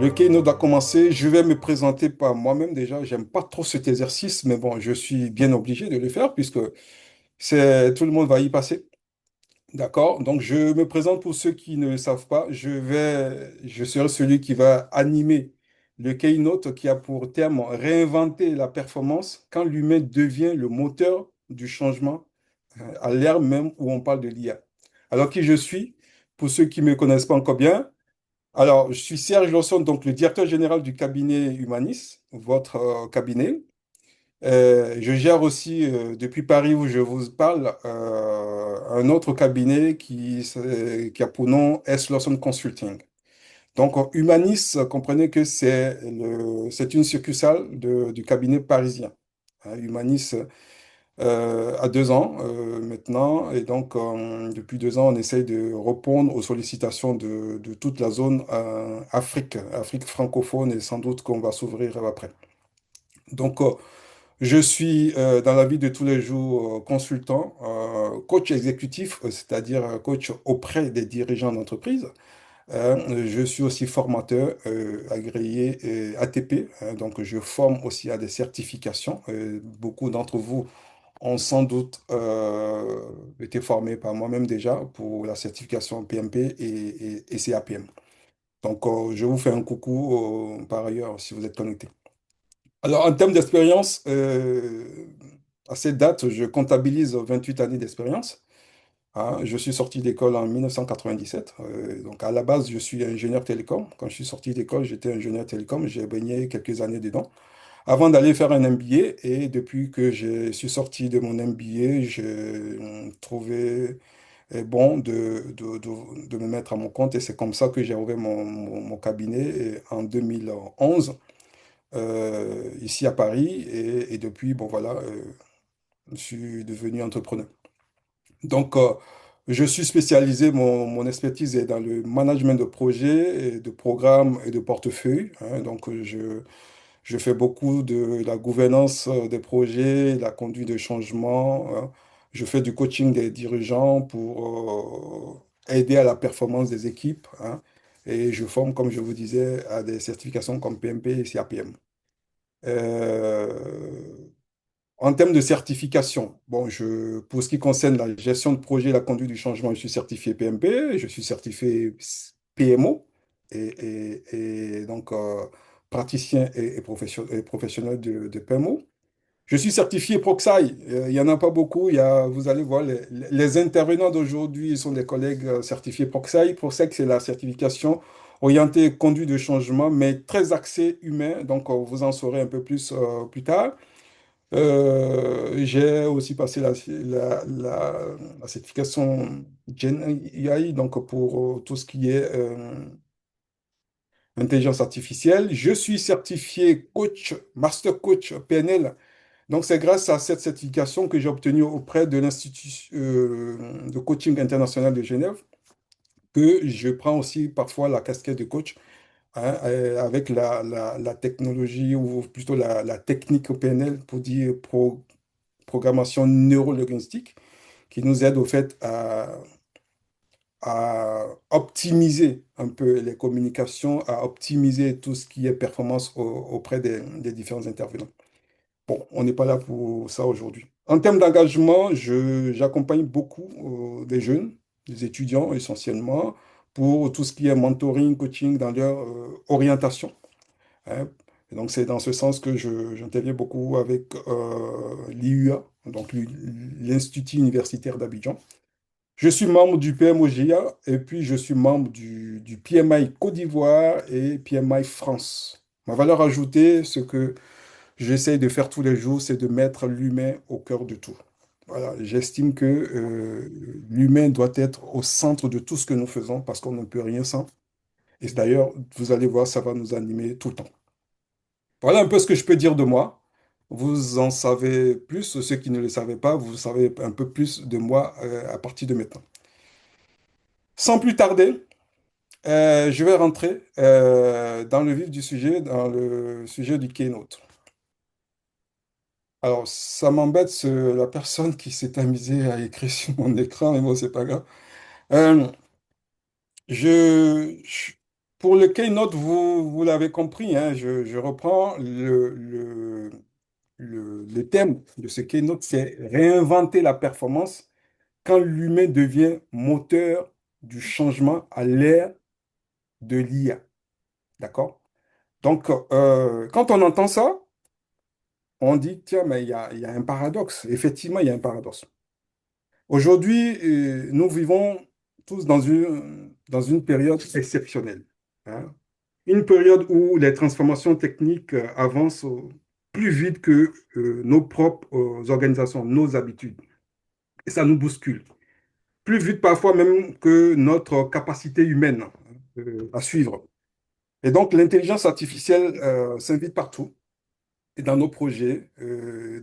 Le keynote a commencé. Je vais me présenter par moi-même déjà. J'aime pas trop cet exercice, mais bon, je suis bien obligé de le faire puisque tout le monde va y passer. D'accord? Donc, je me présente pour ceux qui ne le savent pas. Je serai celui qui va animer le keynote qui a pour terme réinventer la performance quand l'humain devient le moteur du changement à l'ère même où on parle de l'IA. Alors, qui je suis? Pour ceux qui ne me connaissent pas encore bien, alors, je suis Serge Lawson, donc le directeur général du cabinet Humanis, votre cabinet. Je gère aussi, depuis Paris où je vous parle, un autre cabinet qui a pour nom S. Lawson Consulting. Donc, Humanis, comprenez que c'est une succursale du cabinet parisien. Hein, Humanis a 2 ans maintenant, et donc depuis 2 ans, on essaye de répondre aux sollicitations de toute la zone Afrique francophone, et sans doute qu'on va s'ouvrir après. Donc, je suis dans la vie de tous les jours consultant, coach exécutif, c'est-à-dire coach auprès des dirigeants d'entreprise. Je suis aussi formateur agréé ATP, hein, donc je forme aussi à des certifications. Beaucoup d'entre vous ont sans doute été formés par moi-même déjà pour la certification PMP et CAPM. Donc, je vous fais un coucou par ailleurs si vous êtes connecté. Alors, en termes d'expérience, à cette date, je comptabilise 28 années d'expérience. Hein. Je suis sorti d'école en 1997. Donc, à la base, je suis ingénieur télécom. Quand je suis sorti d'école, j'étais ingénieur télécom. J'ai baigné quelques années dedans avant d'aller faire un MBA. Et depuis que je suis sorti de mon MBA, j'ai trouvé bon de me mettre à mon compte. Et c'est comme ça que j'ai ouvert mon cabinet en 2011 ici à Paris. Et depuis, bon voilà, je suis devenu entrepreneur. Donc, je suis spécialisé, mon expertise est dans le management de projets, et de programmes et de portefeuilles. Hein. Donc, je fais beaucoup de la gouvernance des projets, la conduite de changement. Hein. Je fais du coaching des dirigeants pour aider à la performance des équipes. Hein. Et je forme, comme je vous disais, à des certifications comme PMP et CAPM. Euh, En termes de certification, bon, pour ce qui concerne la gestion de projet et la conduite du changement, je suis certifié PMP, je suis certifié PMO et donc praticien et professionnel de PMO. Je suis certifié Proxy. Il n'y en a pas beaucoup. Vous allez voir, les intervenants d'aujourd'hui sont des collègues certifiés Proxy. Proxy, c'est la certification orientée conduite de changement, mais très axée humain. Donc, vous en saurez un peu plus plus tard. J'ai aussi passé la certification Gen AI, donc pour tout ce qui est intelligence artificielle. Je suis certifié coach, master coach PNL. Donc c'est grâce à cette certification que j'ai obtenue auprès de l'Institut de coaching international de Genève que je prends aussi parfois la casquette de coach, hein, avec la technologie ou plutôt la technique PNL pour dire programmation neurolinguistique qui nous aide au fait à optimiser un peu les communications, à optimiser tout ce qui est performance auprès des différents intervenants. Bon, on n'est pas là pour ça aujourd'hui. En termes d'engagement, j'accompagne beaucoup des jeunes, des étudiants essentiellement, pour tout ce qui est mentoring, coaching dans leur orientation. Hein. Et donc, c'est dans ce sens que j'interviens beaucoup avec l'IUA, donc l'Institut universitaire d'Abidjan. Je suis membre du PMOGIA et puis je suis membre du PMI Côte d'Ivoire et PMI France. Ma valeur ajoutée, ce que j'essaye de faire tous les jours, c'est de mettre l'humain au cœur de tout. Voilà, j'estime que l'humain doit être au centre de tout ce que nous faisons parce qu'on ne peut rien sans. Et d'ailleurs, vous allez voir, ça va nous animer tout le temps. Voilà un peu ce que je peux dire de moi. Vous en savez plus, ceux qui ne le savaient pas, vous savez un peu plus de moi à partir de maintenant. Sans plus tarder, je vais rentrer dans le vif du sujet, dans le sujet du keynote. Alors, ça m'embête, la personne qui s'est amusée à écrire sur mon écran, mais bon, c'est pas grave. Euh, je, Pour le Keynote, vous l'avez compris, hein, je reprends le thème de ce Keynote, c'est réinventer la performance quand l'humain devient moteur du changement à l'ère de l'IA. D'accord? Donc, quand on entend ça, on dit, tiens, mais il y a un paradoxe. Effectivement, il y a un paradoxe. Aujourd'hui, nous vivons tous dans une période exceptionnelle, hein. Une période où les transformations techniques avancent plus vite que nos propres organisations, nos habitudes. Et ça nous bouscule. Plus vite parfois même que notre capacité humaine à suivre. Et donc, l'intelligence artificielle s'invite partout, et dans nos projets,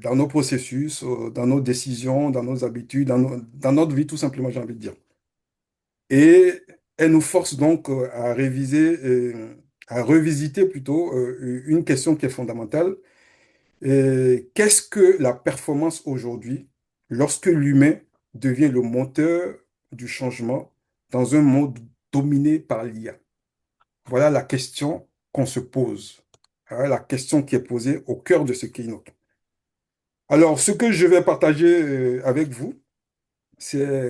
dans nos processus, dans nos décisions, dans nos habitudes, dans notre vie, tout simplement, j'ai envie de dire. Et elle nous force donc à réviser, à revisiter plutôt une question qui est fondamentale. Qu'est-ce que la performance aujourd'hui lorsque l'humain devient le moteur du changement dans un monde dominé par l'IA? Voilà la question qu'on se pose, hein, la question qui est posée au cœur de ce keynote. Alors, ce que je vais partager avec vous,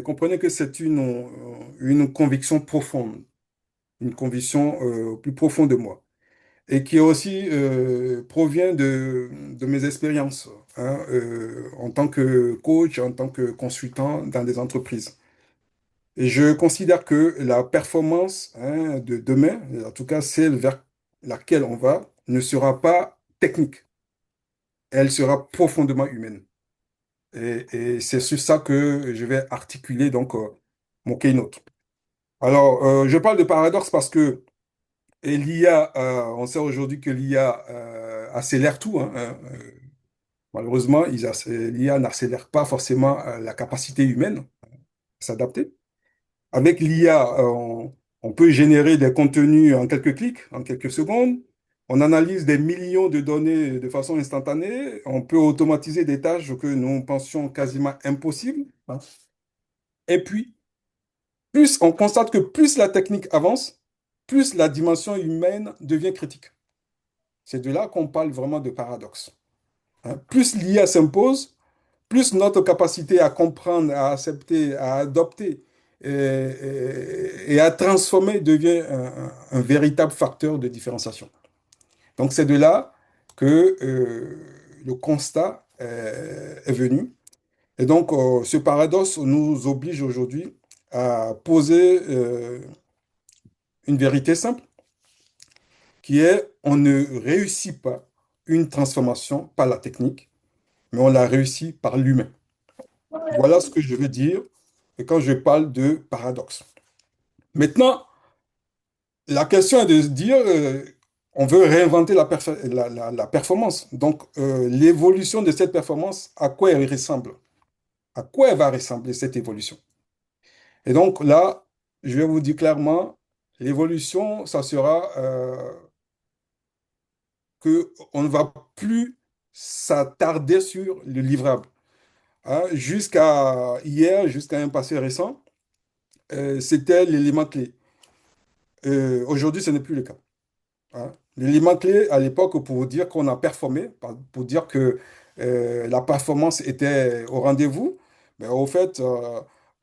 comprenez que c'est une conviction profonde, une conviction plus profonde de moi, et qui aussi provient de mes expériences, hein, en tant que coach, en tant que consultant dans des entreprises. Et je considère que la performance, hein, de demain, en tout cas celle vers laquelle on va, ne sera pas technique, elle sera profondément humaine. Et c'est sur ça que je vais articuler donc mon keynote. Alors, je parle de paradoxe parce que l'IA, on sait aujourd'hui que l'IA accélère tout, hein, malheureusement, l'IA n'accélère pas forcément la capacité humaine à s'adapter. Avec l'IA, on peut générer des contenus en quelques clics, en quelques secondes. On analyse des millions de données de façon instantanée. On peut automatiser des tâches que nous pensions quasiment impossibles, hein. Et puis, plus on constate que plus la technique avance, plus la dimension humaine devient critique. C'est de là qu'on parle vraiment de paradoxe, hein. Plus l'IA s'impose, plus notre capacité à comprendre, à accepter, à adopter et à transformer devient un véritable facteur de différenciation. Donc c'est de là que le constat est venu. Et donc ce paradoxe nous oblige aujourd'hui à poser une vérité simple, qui est on ne réussit pas une transformation par la technique, mais on la réussit par l'humain. Voilà ce que je veux dire quand je parle de paradoxe. Maintenant, la question est de se dire, on veut réinventer la performance. Donc, l'évolution de cette performance, à quoi elle ressemble? À quoi elle va ressembler cette évolution? Et donc là, je vais vous dire clairement, l'évolution, ça sera que on ne va plus s'attarder sur le livrable, hein. Jusqu'à hier, jusqu'à un passé récent, c'était l'élément clé. Aujourd'hui, ce n'est plus le cas, hein. L'élément clé à l'époque pour vous dire qu'on a performé, pour dire que la performance était au rendez-vous, mais au fait,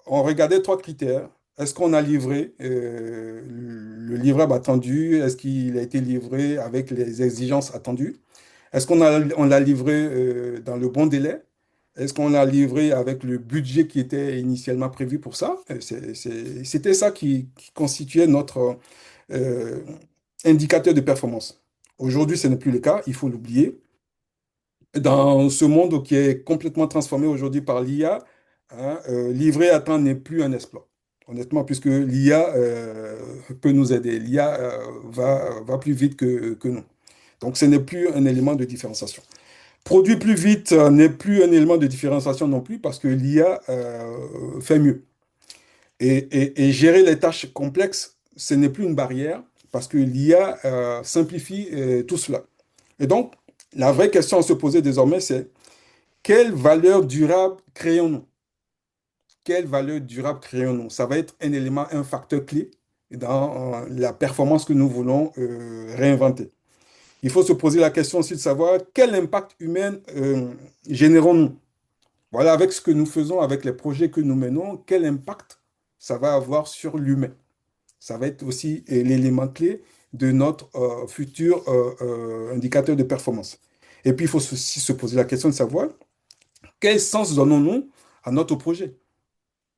on regardait trois critères. Est-ce qu'on a livré le livrable attendu? Est-ce qu'il a été livré avec les exigences attendues? Est-ce on l'a livré dans le bon délai? Est-ce qu'on l'a livré avec le budget qui était initialement prévu pour ça? C'était ça qui constituait notre euh, indicateur de performance. Aujourd'hui, ce n'est plus le cas, il faut l'oublier. Dans ce monde qui est complètement transformé aujourd'hui par l'IA, hein, livrer à temps n'est plus un exploit. Honnêtement, puisque l'IA peut nous aider. L'IA va plus vite que nous. Donc, ce n'est plus un élément de différenciation. Produire plus vite n'est plus un élément de différenciation non plus parce que l'IA fait mieux. Et gérer les tâches complexes, ce n'est plus une barrière parce que l'IA simplifie tout cela. Et donc, la vraie question à se poser désormais, c'est quelle valeur durable créons-nous? Quelle valeur durable créons-nous? Ça va être un élément, un facteur clé dans la performance que nous voulons réinventer. Il faut se poser la question aussi de savoir quel impact humain générons-nous. Voilà, avec ce que nous faisons, avec les projets que nous menons, quel impact ça va avoir sur l'humain. Ça va être aussi l'élément clé de notre futur indicateur de performance. Et puis, il faut aussi se poser la question de savoir quel sens donnons-nous à notre projet.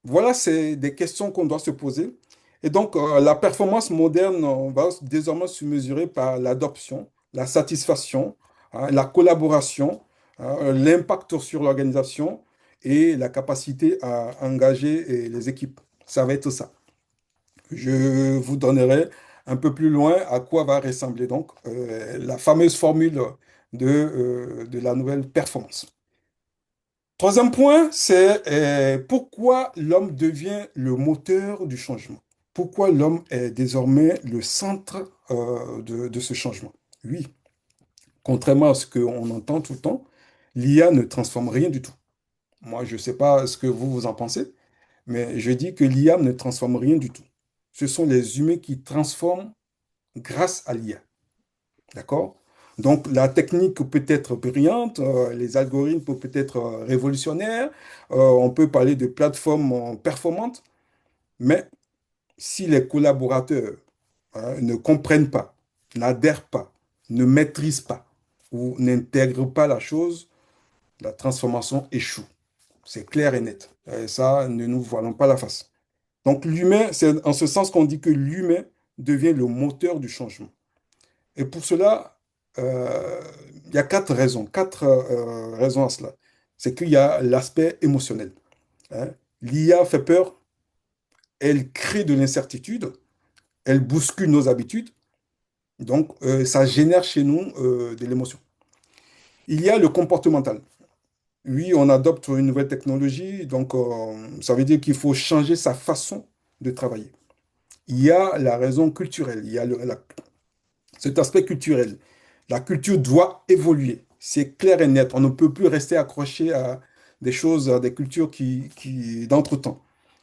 Voilà, c'est des questions qu'on doit se poser. Et donc, la performance moderne, on va désormais se mesurer par l'adoption, la satisfaction, hein, la collaboration, hein, l'impact sur l'organisation et la capacité à engager les équipes. Ça va être ça. Je vous donnerai un peu plus loin à quoi va ressembler donc la fameuse formule de la nouvelle performance. Troisième point, c'est pourquoi l'homme devient le moteur du changement. Pourquoi l'homme est désormais le centre de ce changement. Oui, contrairement à ce qu'on entend tout le temps, l'IA ne transforme rien du tout. Moi, je ne sais pas ce que vous en pensez, mais je dis que l'IA ne transforme rien du tout. Ce sont les humains qui transforment grâce à l'IA. D'accord? Donc, la technique peut être brillante, les algorithmes peuvent être révolutionnaires, on peut parler de plateformes performantes, mais si les collaborateurs ne comprennent pas, n'adhèrent pas, ne maîtrisent pas ou n'intègrent pas la chose, la transformation échoue. C'est clair et net. Et ça, ne nous voilons pas la face. Donc, l'humain, c'est en ce sens qu'on dit que l'humain devient le moteur du changement. Et pour cela, euh, il y a quatre raisons à cela. C'est qu'il y a l'aspect émotionnel, hein. L'IA fait peur, elle crée de l'incertitude, elle bouscule nos habitudes, donc ça génère chez nous de l'émotion. Il y a le comportemental. Oui, on adopte une nouvelle technologie, donc ça veut dire qu'il faut changer sa façon de travailler. Il y a la raison culturelle, il y a cet aspect culturel. La culture doit évoluer. C'est clair et net. On ne peut plus rester accroché à des choses, à des cultures d'entre-temps.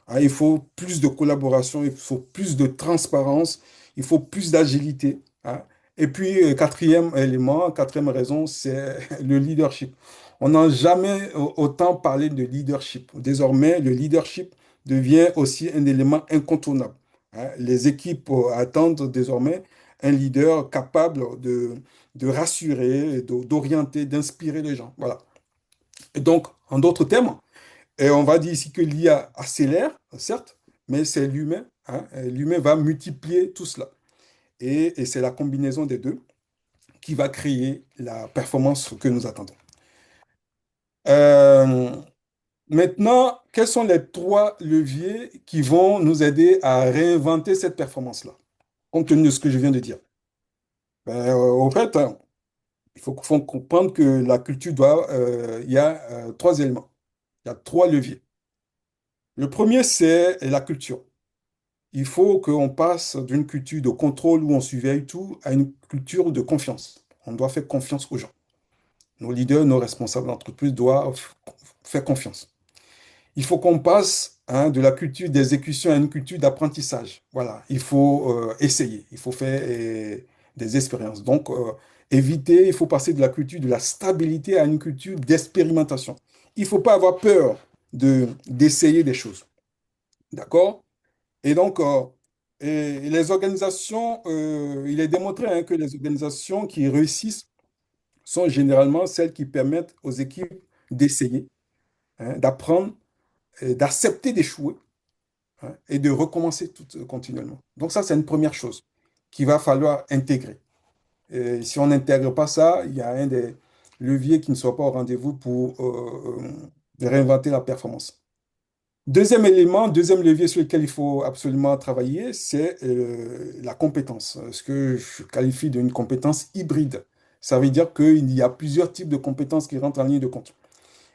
Hein, il faut plus de collaboration, il faut plus de transparence, il faut plus d'agilité. Hein. Et puis, quatrième élément, quatrième raison, c'est le leadership. On n'a jamais autant parlé de leadership. Désormais, le leadership devient aussi un élément incontournable. Hein. Les équipes attendent désormais un leader capable de rassurer, d'orienter, d'inspirer les gens. Voilà. Et donc, en d'autres termes, et on va dire ici que l'IA accélère, certes, mais c'est l'humain. Hein, et l'humain va multiplier tout cela. Et c'est la combinaison des deux qui va créer la performance que nous attendons. Euh, Maintenant, quels sont les trois leviers qui vont nous aider à réinventer cette performance-là, compte tenu de ce que je viens de dire? Au fait, hein, faut comprendre que la culture il y a trois éléments, il y a trois leviers. Le premier, c'est la culture. Il faut qu'on passe d'une culture de contrôle où on surveille tout à une culture de confiance. On doit faire confiance aux gens. Nos leaders, nos responsables d'entreprise doivent faire confiance. Il faut qu'on passe de la culture d'exécution à une culture d'apprentissage. Voilà, il faut essayer, il faut faire des expériences. Donc, éviter, il faut passer de la culture de la stabilité à une culture d'expérimentation. Il ne faut pas avoir peur d'essayer des choses. D'accord? Et donc, et les organisations, il est démontré hein, que les organisations qui réussissent sont généralement celles qui permettent aux équipes d'essayer, hein, d'apprendre, et d'accepter d'échouer, hein, et de recommencer tout, continuellement. Donc ça, c'est une première chose qu'il va falloir intégrer. Et si on n'intègre pas ça, il y a un des leviers qui ne soit pas au rendez-vous pour réinventer la performance. Deuxième élément, deuxième levier sur lequel il faut absolument travailler, c'est la compétence, ce que je qualifie d'une compétence hybride. Ça veut dire qu'il y a plusieurs types de compétences qui rentrent en ligne de compte.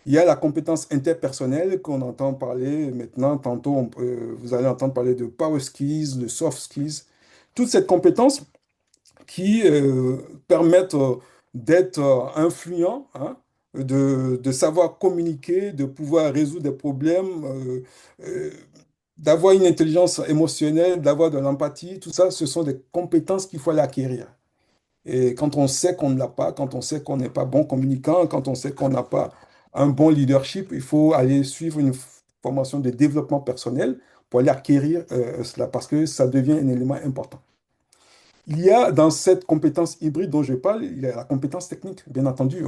Il y a la compétence interpersonnelle qu'on entend parler maintenant. Tantôt, vous allez entendre parler de power skills, de soft skills. Toutes ces compétences qui permettent d'être influent, hein, de savoir communiquer, de pouvoir résoudre des problèmes, d'avoir une intelligence émotionnelle, d'avoir de l'empathie, tout ça, ce sont des compétences qu'il faut aller acquérir. Et quand on sait qu'on ne l'a pas, quand on sait qu'on n'est pas bon communicant, quand on sait qu'on n'a pas un bon leadership, il faut aller suivre une formation de développement personnel pour aller acquérir cela, parce que ça devient un élément important. Il y a dans cette compétence hybride dont je parle, il y a la compétence technique, bien entendu.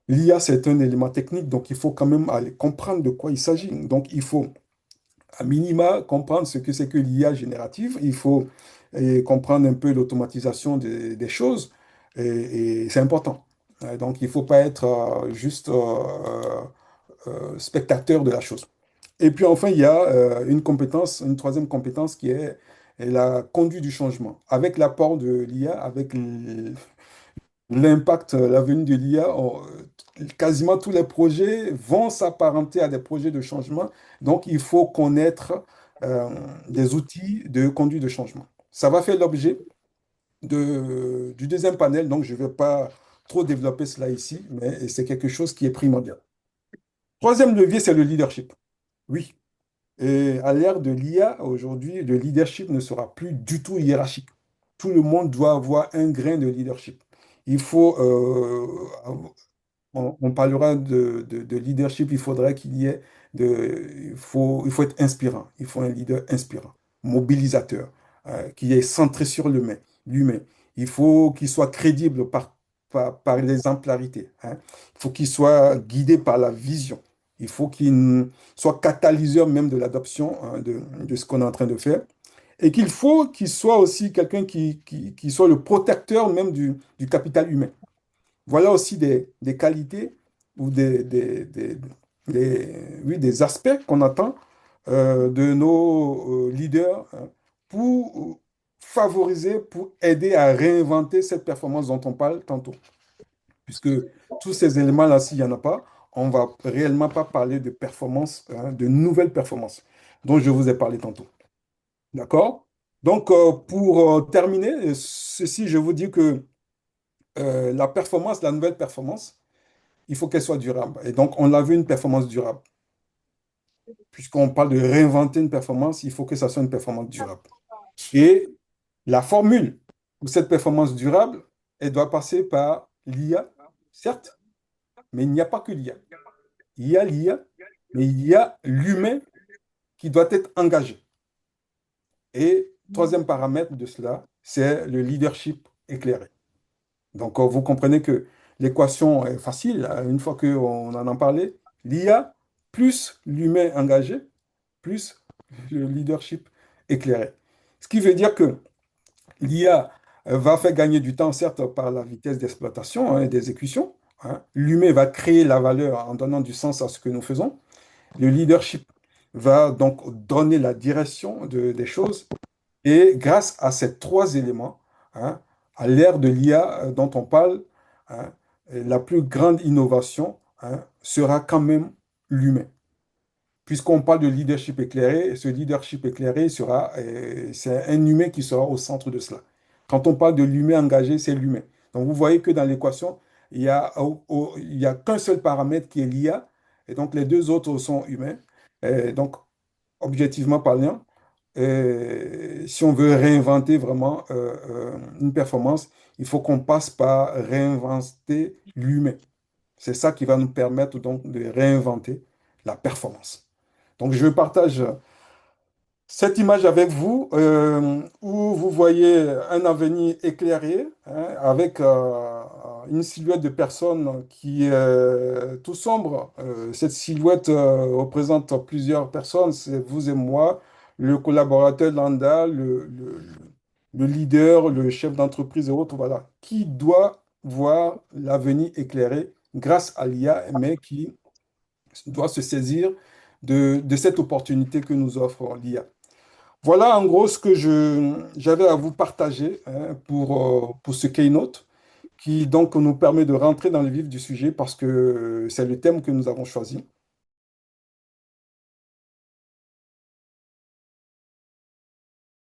L'IA, c'est un élément technique, donc il faut quand même aller comprendre de quoi il s'agit. Donc il faut à minima, comprendre ce que c'est que l'IA générative. Il faut comprendre un peu l'automatisation des choses. Et c'est important. Donc, il ne faut pas être juste spectateur de la chose. Et puis, enfin, il y a une compétence, une troisième compétence qui est la conduite du changement. Avec l'apport de l'IA, avec l'impact, la venue de l'IA, quasiment tous les projets vont s'apparenter à des projets de changement. Donc, il faut connaître des outils de conduite de changement. Ça va faire l'objet du deuxième panel, donc je ne vais pas trop développer cela ici, mais c'est quelque chose qui est primordial. Troisième levier, c'est le leadership. Oui. Et à l'ère de l'IA, aujourd'hui, le leadership ne sera plus du tout hiérarchique. Tout le monde doit avoir un grain de leadership. Il faut on parlera de leadership, il faudrait qu'il y ait il faut être inspirant, il faut un leader inspirant, mobilisateur, qui est centré sur l'humain. Il faut qu'il soit crédible par l'exemplarité, hein. Il faut qu'il soit guidé par la vision. Il faut soit catalyseur même de l'adoption, hein, de ce qu'on est en train de faire. Et qu'il faut qu'il soit aussi quelqu'un qui soit le protecteur même du capital humain. Voilà aussi des qualités ou oui, des aspects qu'on attend de nos leaders, hein, pour favoriser, pour aider à réinventer cette performance dont on parle tantôt. Puisque tous ces éléments-là, s'il n'y en a pas, on va réellement pas parler de performance, hein, de nouvelles performances dont je vous ai parlé tantôt. D'accord? Donc, pour terminer, ceci, je vous dis que la performance, la nouvelle performance, il faut qu'elle soit durable. Et donc, on a vu une performance durable. Puisqu'on parle de réinventer une performance, il faut que ça soit une performance durable. Et la formule pour cette performance durable, elle doit passer par l'IA, certes, mais il n'y a pas que l'IA. Il y a l'IA, mais il y a l'humain qui doit être engagé. Et troisième paramètre de cela, c'est le leadership éclairé. Donc, vous comprenez que l'équation est facile, hein, une fois qu'on en a parlé. L'IA plus l'humain engagé, plus le leadership éclairé. Ce qui veut dire que l'IA va faire gagner du temps, certes, par la vitesse d'exploitation, hein, et d'exécution, hein. L'humain va créer la valeur en donnant du sens à ce que nous faisons. Le leadership va donc donner la direction des choses. Et grâce à ces trois éléments, hein, à l'ère de l'IA dont on parle, hein, la plus grande innovation, hein, sera quand même l'humain. Puisqu'on parle de leadership éclairé, ce leadership éclairé sera, c'est un humain qui sera au centre de cela. Quand on parle de l'humain engagé, c'est l'humain. Donc vous voyez que dans l'équation, il y a qu'un seul paramètre qui est l'IA, et donc les deux autres sont humains. Et donc, objectivement parlant, si on veut réinventer vraiment une performance, il faut qu'on passe par réinventer l'humain. C'est ça qui va nous permettre donc de réinventer la performance. Donc, je partage cette image avec vous où vous voyez un avenir éclairé, hein, avec une silhouette de personne qui est tout sombre. Cette silhouette représente plusieurs personnes, c'est vous et moi, le collaborateur lambda, le leader, le chef d'entreprise et autres, voilà, qui doit voir l'avenir éclairé grâce à l'IA, mais qui doit se saisir de cette opportunité que nous offre l'IA. Voilà en gros ce que j'avais à vous partager, hein, pour ce Keynote, qui donc nous permet de rentrer dans le vif du sujet parce que c'est le thème que nous avons choisi.